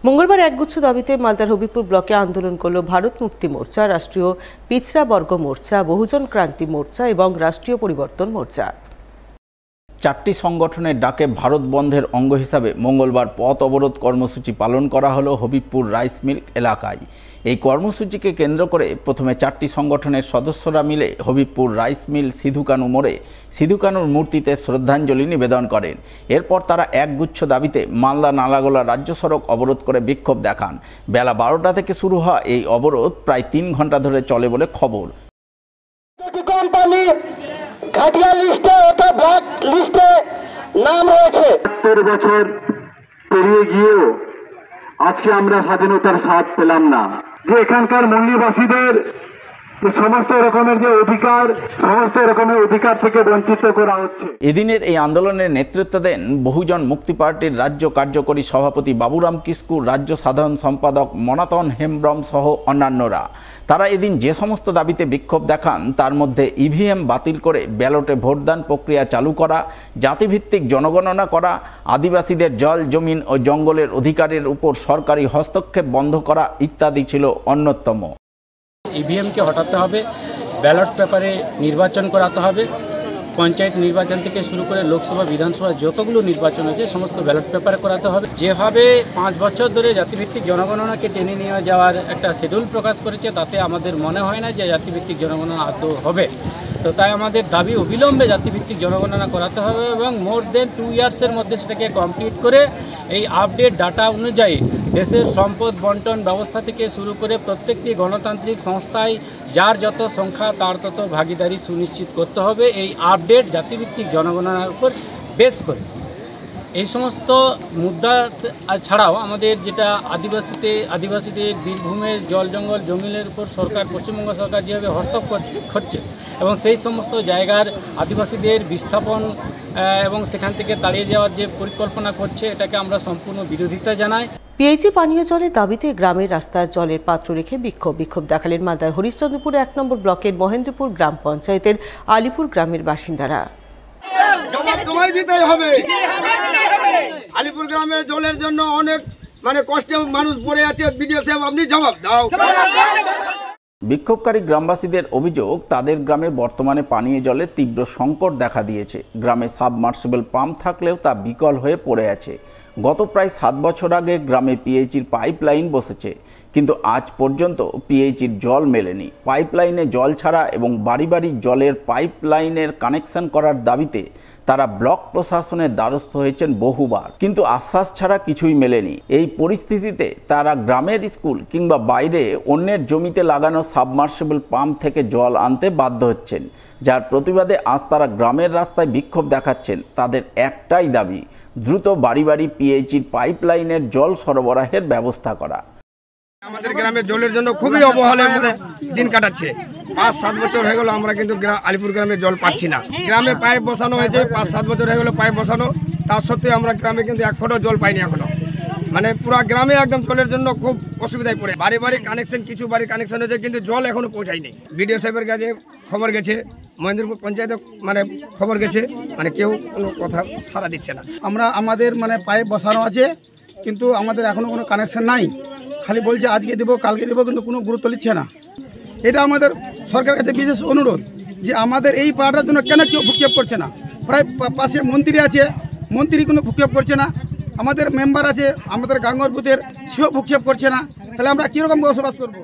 মঙ্গলবার একগুচ্ছ দাবিতে মালদার হবিপুর ব্লকে আন্দোলন করল ভারত মুক্তি মোর্চা, রাষ্ট্রীয় পিছড়া বর্গ মোর্চা, বহুজন ক্রান্তি মোর্চা এবং রাষ্ট্রীয় পরিবর্তন মোর্চা। চারটি সংগঠনের ডাকে ভারত বন্ধের অঙ্গ হিসাবে মঙ্গলবার পথ অবরোধ কর্মসূচি পালন করা হলো হবিপুর রাইস মিল এলাকায়। এই কর্মসূচিকে কেন্দ্র করে প্রথমে চারটি সংগঠনের সদস্যরা মিলে হবিপুর রাইস মিল সিধুকানু মোড়ে সিধুকানুর মূর্তিতে শ্রদ্ধাঞ্জলি নিবেদন করেন। এরপর তারা একগুচ্ছ দাবিতে মালদা নালাগোলা রাজ্য সড়ক অবরোধ করে বিক্ষোভ দেখান। বেলা 12টা থেকে শুরু হওয়া এই অবরোধ প্রায় 3 ঘন্টা ধরে চলে বলে খবর। ঘাটিয়া লিস্টে অথবা ব্ল্যাক লিস্টে নাম রয়েছে। 70 বছর পেরিয়ে গিয়েও আজকে আমরা স্বাধীনতার স্বাদ পেলাম না। যে এখানকার মূল্যবাসীদের সমস্ত রকমের যে অধিকার, সমস্ত রকমের অধিকার থেকে বঞ্চিত করা হচ্ছে। এদিনের এই আন্দোলনের নেতৃত্ব দেন বহুজন মুক্তি পার্টির রাজ্য কার্যকরী সভাপতি বাবুরাম কিস্কু, রাজ্য সাধারণ সম্পাদক মনাতন হেমব্রম সহ অন্যান্যরা। তারা এদিন যে সমস্ত দাবিতে বিক্ষোভ দেখান তার মধ্যে ইভিএম বাতিল করে ব্যালটে ভোটদান প্রক্রিয়া চালু করা, জাতিভিত্তিক জনগণনা করা, আদিবাসীদের জল, জমিন ও জঙ্গলের অধিকারের উপর সরকারি হস্তক্ষেপ বন্ধ করা ইত্যাদি ছিল অন্যতম। ইভিএমকে হটাতে হবে, ব্যালট পেপারে নির্বাচন করাতে হবে, পঞ্চায়েত নির্বাচন থেকে শুরু করে লোকসভা বিধানসভা যতগুলো নির্বাচন আছে সমস্ত ব্যালট পেপারে করাতে হবে। যেভাবে 5 বছর ধরে জাতিভিত্তিক জনগণনাকে টেনে নিয়ে যাওয়ার একটা শিডিউল প্রকাশ করেছে তাতে আমাদের মনে হয় না যে জাতিভিত্তিক জনগণনা আদৌ হবে। তো তাই আমাদের দাবি অবিলম্বে জাতিভিত্তিক জনগণনা করাতে হবে এবং মোর দেন 2 ইয়ার্সের মধ্যে সেটাকে কমপ্লিট করে এই আপডেট ডাটা অনুযায়ী দেশের সম্পদ বন্টন ব্যবস্থা থেকে শুরু করে প্রত্যেকটি গণতান্ত্রিক সংস্থায় যার যত সংখ্যা তার তত ভাগিদারি সুনিশ্চিত করতে হবে এই আপডেট জাতিভিত্তিক জনগণনার উপর বেস করে। এই সমস্ত মুদ্রা ছাড়াও আমাদের যেটা আদিবাসীদের বীরভূমের জল জঙ্গল জমিনের উপর সরকার, পশ্চিমবঙ্গ সরকার যেভাবে হস্তক্ষেপ করছে এবং সেই সমস্ত জায়গার আদিবাসীদের বিস্থাপন এবং সেখান থেকে তাড়িয়ে যাওয়ার যে পরিকল্পনা করছে এটাকে আমরা সম্পূর্ণ বিরোধিতা জানাই। পিএইচি পানীয় জলের দাবিতে গ্রামের রাস্তার জলের পাত্র রেখে বিক্ষোভ দেখালেন মালদার হরিশ্চন্দ্রপুর 1 নম্বর ব্লকের মহেন্দ্রপুর গ্রাম পঞ্চায়েতের আলিপুর গ্রামের বাসিন্দারা। আলিপুর গ্রামে জলের জন্য অনেক কষ্টে মানুষ পড়ে আছে, বিডিও সাহেব আপনি জবাব দাও। বিক্ষোভকারী গ্রামবাসীদের অভিযোগ, তাদের গ্রামে বর্তমানে পানীয় জলের তীব্র সংকট দেখা দিয়েছে। গ্রামে সাবমার্সিবল পাম্প থাকলেও তা বিকল হয়ে পড়ে আছে। গত প্রায় 7 বছর আগে গ্রামে পিএইচির পাইপলাইন বসেছে, কিন্তু আজ পর্যন্ত পিএইচির জল মেলেনি। পাইপলাইনে জল ছাড়া এবং বাড়ি বাড়ি জলের পাইপলাইনের কানেকশন করার দাবিতে তারা ব্লক প্রশাসনের দ্বারস্থ হয়েছেন বহুবার, কিন্তু আশ্বাস ছাড়া কিছুই মেলেনি। এই পরিস্থিতিতে তারা গ্রামের স্কুল কিংবা বাইরে অন্যের জমিতে লাগানো সাবমার্সিবল পাম্প থেকে জল আনতে বাধ্য হচ্ছেন, যার প্রতিবাদে আজ তারা গ্রামের রাস্তায় বিক্ষোভ দেখাচ্ছেন। তাদের একটাই দাবি, দ্রুত বাড়ি বাড়ি পিএইচির পাইপলাইনের জল সরবরাহের ব্যবস্থা করা। আমাদের গ্রামের জলের জন্য খুবই অবহেলার মধ্যে দিন কাটাচ্ছে। 5-7 বছর হয়ে গেল আমরা কিন্তু আলিপুর গ্রামে জল পাচ্ছি না। গ্রামে পাইপ বসানো হয়েছে, 5-7 বছর হয়ে গেল পাইপ বসানো, তার সত্ত্বেও আমরা গ্রামে কিন্তু 1 ফোঁটা জল পাইনি এখনো। পুরো গ্রামে একদম জলের জন্য খুব অসুবিধায় পড়ে। বাড়ি বাড়ি কানেকশন, কিছু বাড়ি কানেকশন হয়েছে কিন্তু জল এখনো পৌঁছায়নি। বিডিও সাহেবের কাছে খবর গেছে, মহেন্দ্রপুর পঞ্চায়েতে খবর গেছে, কেউ কোনো কথা সাড়া দিচ্ছে না। আমাদের পাইপ বসানো আছে কিন্তু আমাদের এখনো কোনো কানেকশন নাই। খালি বলছে আজকে দেবো কালকে দেবো, কিন্তু কোনো গুরুত্ব নিচ্ছে না। এটা আমাদের সরকারের কাছে বিশেষ অনুরোধ যে আমাদের এই পাড়াটার জন্য কেন কেউ ভূক্ষেপ করছে না। প্রায় পাশে মন্ত্রী আছে, মন্ত্রী কোনো ভূক্ষেপ করছে না। আমাদের মেম্বার আছে আমাদের গাঙ্গর বুথের, সেও ভূক্ষেপ করছে না। তাহলে আমরা কীরকম বসবাস করবো?